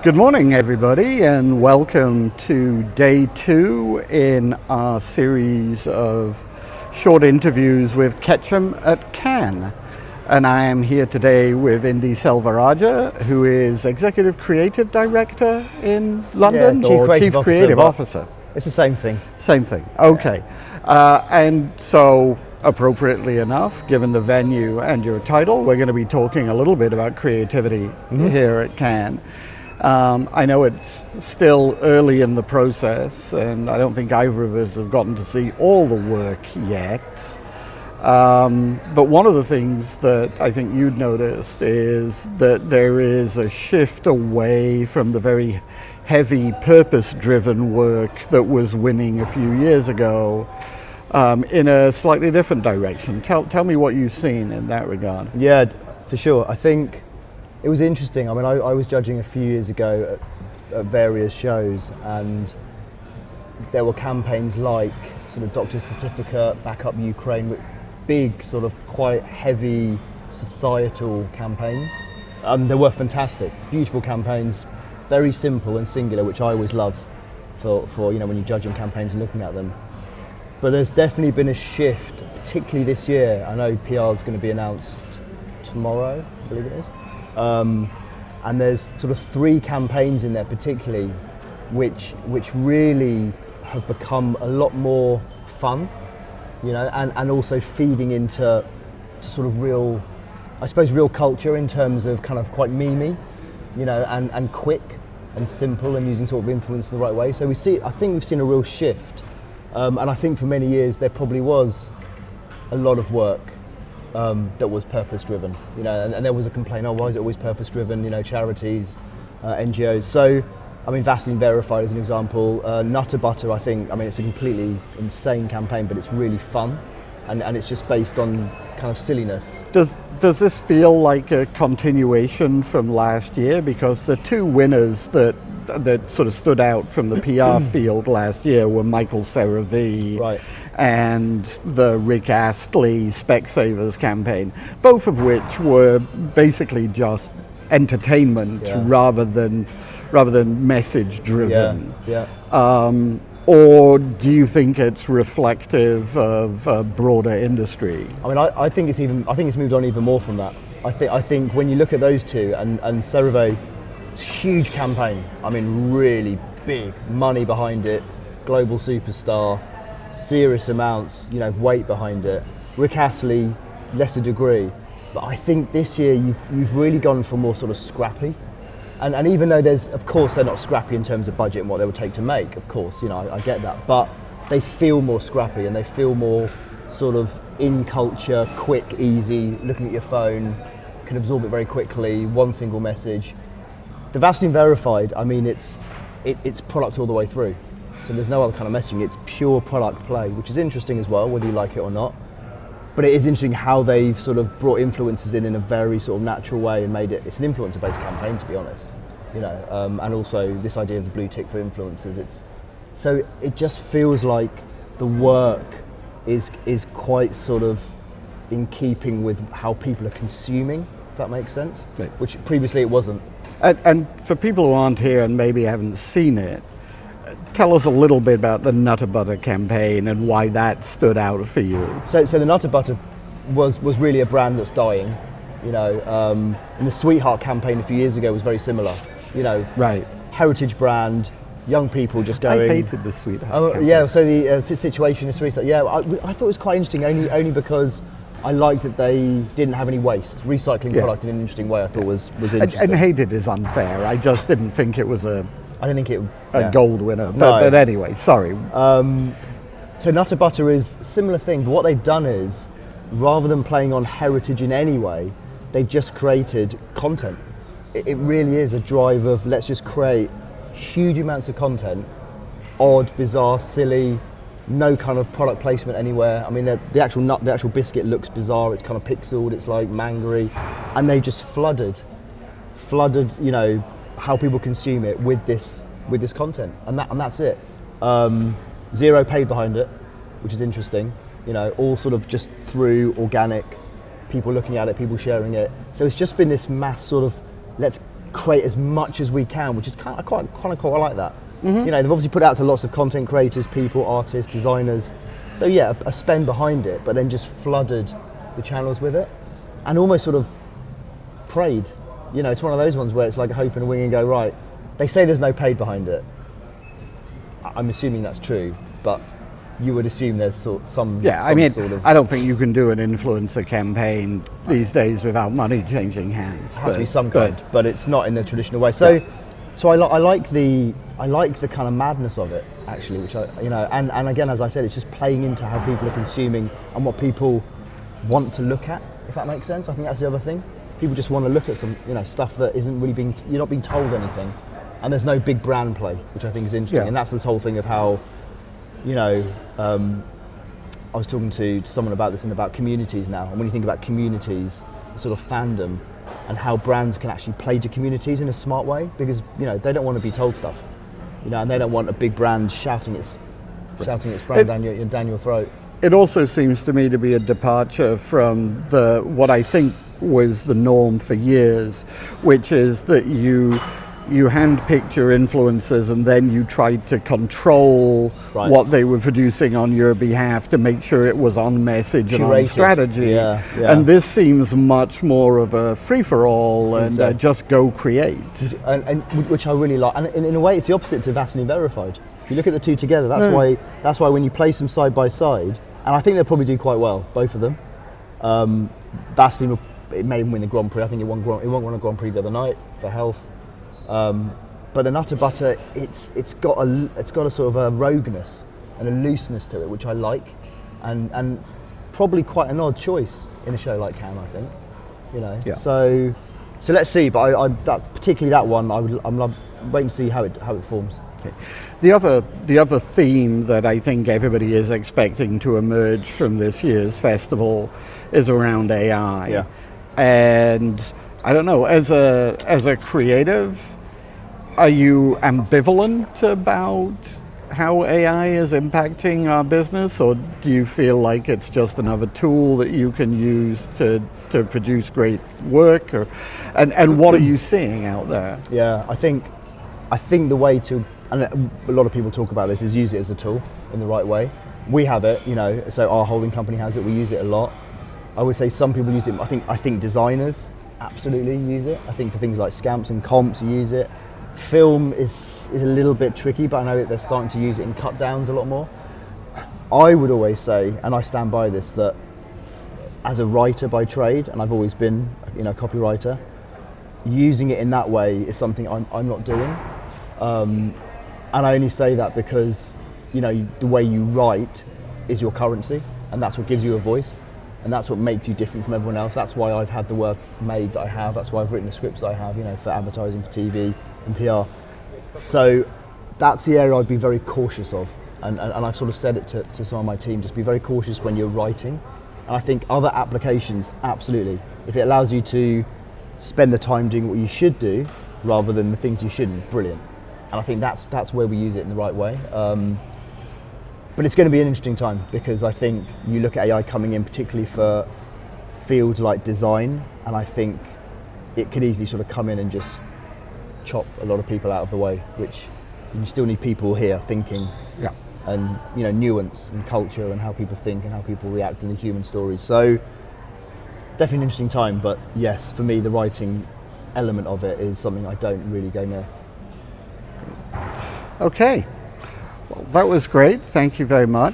Good morning, everybody, and welcome to day 2 in our series of short interviews with Ketchum at Cannes. And I am here today with Indy Selvarajah, who is Executive Creative Director in London, Chief Creative Officer. It's the same thing. Same thing, okay. And so, appropriately enough, given the venue and your title, we're going to be talking a little bit about creativity here at Cannes. I know it's still early in the process, and I don't think either of us have gotten to see all the work yet. But one of the things that I think you'd noticed is that there is a shift away from the very heavy, purpose-driven work that was winning a few years ago in a slightly different direction. Tell me what you've seen in that regard. Yeah, for sure. I think it was interesting. I mean, I was judging a few years ago at various shows, and there were campaigns like sort of Doctor Certificate, Back Up Ukraine, with big sort of quite heavy societal campaigns. They were fantastic, beautiful campaigns, very simple and singular, which I always love for when you're judging campaigns and looking at them. But there's definitely been a shift, particularly this year. I know PR is going to be announced tomorrow, I believe it is. And there's sort of 3 campaigns in there particularly which really have become a lot more fun, and also feeding into sort of real culture in terms of kind of quite memey, and quick and simple and using sort of influence in the right way. So I think we've seen a real shift, and I think for many years there probably was a lot of work that was purpose-driven, and there was a complaint, why is it always purpose-driven, charities, NGOs. So, I mean, Vaseline Verified as an example, Nutter Butter, I mean, it's a completely insane campaign, but it's really fun, and it's just based on kind of silliness. Does this feel like a continuation from last year? Because the 2 winners that sort of stood out from the PR field last year were Michael CeraVe, right, and the Rick Astley Specsavers campaign, both of which were basically just entertainment rather than message driven. Or do you think it's reflective of a broader industry? I mean, I think it's moved on even more from that. I think when you look at those 2 and CeraVe, huge campaign. I mean, really big money behind it, global superstar, serious amounts, weight behind it. Rick Astley, lesser degree, but I think this year you've really gone for more sort of scrappy. And even though of course they're not scrappy in terms of budget and what they would take to make, of course, I get that, but they feel more scrappy and they feel more sort of in culture, quick, easy, looking at your phone, can absorb it very quickly, one single message. The Vaseline Verified, I mean, it's product all the way through. So there's no other kind of messaging, it's pure product play, which is interesting as well, whether you like it or not. But it is interesting how they've sort of brought influencers in a very sort of natural way and made it's an influencer-based campaign, to be honest. And also this idea of the blue tick for influencers. So it just feels like the work is quite sort of in keeping with how people are consuming, if that makes sense, right, which previously it wasn't. And for people who aren't here and maybe haven't seen it, tell us a little bit about the Nutter Butter campaign and why that stood out for you. So the Nutter Butter was really a brand that's dying, and the Sweetheart campaign a few years ago was very similar, Right. Heritage brand, young people just going. I hated the Sweetheart campaign. Yeah, so the situation in Sweetheart, I thought it was quite interesting, only because I liked that they didn't have any waste. Recycling product in an interesting way I thought was interesting. And hated is unfair. I just didn't think it was a gold winner. But anyway, sorry. So Nutter Butter is a similar thing, but what they've done is, rather than playing on heritage in any way, they've just created content. It really is a drive of let's just create huge amounts of content, odd, bizarre, silly, no kind of product placement anywhere. I mean, the actual biscuit looks bizarre. It's kind of pixeled. It's like mangery, and they just flooded, how people consume it with this content, and that's it. Zero paid behind it, which is interesting. All sort of just through organic, people looking at it, people sharing it. So it's just been this mass sort of let's create as much as we can, which is kind of quite like that. You know, they've obviously put it out to lots of content creators, people, artists, designers. So yeah, a spend behind it, but then just flooded the channels with it, and almost sort of prayed. You know, it's one of those ones where it's like a hope and a wing and go, right. They say there's no paid behind it. I'm assuming that's true, but you would assume there's some. Yeah, I mean, I don't think you can do an influencer campaign these days without money changing hands. It has to be some kind, but it's not in the traditional way. So, so I like the kind of madness of it actually, which and again, as I said, it's just playing into how people are consuming and what people want to look at. If that makes sense, I think that's the other thing. People just want to look at some stuff that isn't really you're not being told anything, and there's no big brand play, which I think is interesting. Yeah. And that's this whole thing of how. I was talking to someone about this and about communities now, and when you think about communities, the sort of fandom, and how brands can actually play to communities in a smart way, because they don't want to be told stuff, and they don't want a big brand shouting its brand down your throat. It also seems to me to be a departure from what I think was the norm for years, which is that you handpicked your influencers and then you tried to control what they were producing on your behalf to make sure it was on message and on strategy. Yeah. And this seems much more of a free-for-all and just go create. And which I really like. And in a way, it's the opposite to Vaseline Verified. If you look at the two together, that's why when you place them side by side, and I think they'll probably do quite well, both of them. Vaseline, it may win the Grand Prix. I think it won a Grand Prix the other night for health. But the Nutter Butter, it's got a sort of a rogueness and a looseness to it, which I like, and probably quite an odd choice in a show like Cannes, I think. Yeah. So let's see. But particularly that one, I'm waiting to see how it forms. Okay. The other theme that I think everybody is expecting to emerge from this year's festival is around AI. Yeah. And I don't know, as a creative, are you ambivalent about how AI is impacting our business, or do you feel like it's just another tool that you can use to produce great work? And what are you seeing out there? Yeah, I think the way to, and a lot of people talk about this, is use it as a tool in the right way. We have it, so our holding company has it. We use it a lot. I would say some people use it. I think designers absolutely use it. I think for things like scamps and comps, use it. Film is a little bit tricky, but I know that they're starting to use it in cut downs a lot more. I would always say, and I stand by this, that as a writer by trade, and I've always been a copywriter, using it in that way is something I'm not doing. And I only say that because the way you write is your currency, and that's what gives you a voice. And that's what makes you different from everyone else. That's why I've had the work made that I have. That's why I've written the scripts that I have, for advertising, for TV and PR. So that's the area I'd be very cautious of. And I've sort of said it to some of my team, just be very cautious when you're writing. And I think other applications, absolutely. If it allows you to spend the time doing what you should do rather than the things you shouldn't, brilliant. And I think that's where we use it in the right way. But it's going to be an interesting time, because I think you look at AI coming in, particularly for fields like design, and I think it could easily sort of come in and just chop a lot of people out of the way, which you still need people here thinking, and nuance and culture and how people think and how people react in the human stories. So definitely an interesting time, but yes, for me the writing element of it is something I don't really go near. Okay. Well, that was great. Thank you very much.